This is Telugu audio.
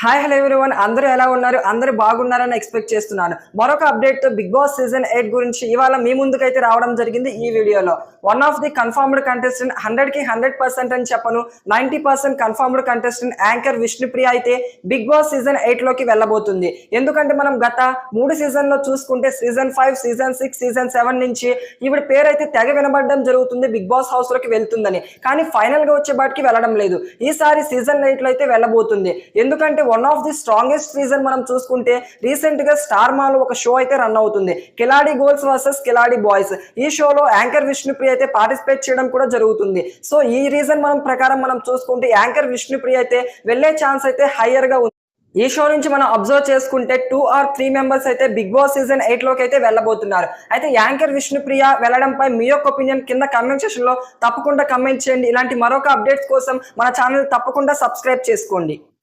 హాయ్ హలో ఎవ్రీవన్, అందరూ ఎలా ఉన్నారు? అందరూ బాగున్నారని ఎక్స్పెక్ట్ చేస్తున్నాను. మరొక అప్డేట్‌తో బిగ్ బాస్ సీజన్ 8 గురించి ఇవాళ మీ ముందుకైతే రావడం జరిగింది ఈ వీడియోలో. One of the confirmed contestant 100కి 100% అని చెప్పను. 90% కన్ఫర్మ్డ్ కంటెస్టెంట్ యాంకర్ విష్ణుప్రియ అయితే బిగ్ బాస్ సీజన్ 8లోకి వెళ్ళబోతుంది. ఎందుకంటే మనం గత 3 సీజన్‌లో చూసుకుంటే సీజన్ 5, సీజన్ 6, సీజన్ 7 నుంచి ఈవిడ పేరైతే తెగ వినబడడం జరుగుతుంది బిగ్ బాస్ హౌస్‌లోకి వెళ్తుందని. కానీ ఫైనల్‌గా వచ్చేపాటికి వెళ్ళడం లేదు. ఈసారి సీజన్ 8లో అయితే వెళ్ళబోతుంది. ఎందుకంటే one of the strongest reason మనం చూసుకుంటే రీసెంట్ గా స్టార్ మాలో ఒక షో అయితే రన్ అవుతుంది, కిలాడి గర్ల్స్ వర్సెస్ కిలాడి బాయ్స్. ఈ షోలో యాంకర్ విష్ణుప్రియ అయితే పార్టిసిపేట్ చేయడం కూడా జరుగుతుంది. సో ఈ రీజన్ ప్రకారం మనం చూసుకుంటే యాంకర్ విష్ణుప్రియ అయితే వెళ్లే ఛాన్స్ అయితే హైయర్ గా ఉంది. ఈ షో నుంచి మనం అబ్జర్వ్ చేసుకుంటే 2 or 3 మెంబర్స్ అయితే బిగ్ బాస్ సీజన్ 8 లోకి అయితే వెళ్ళబోతున్నారు. అయితే యాంకర్ విష్ణుప్రియ వెళ్ళడంపై మీ యొక్క ఒపీనియన్ కింద కమెంట్ సెక్షన్ లో తప్పకుండా కమెంట్ చేయండి. ఇలాంటి మరొక అప్డేట్స్ కోసం మన ఛానల్ తప్పకుండా సబ్స్క్రైబ్ చేసుకోండి.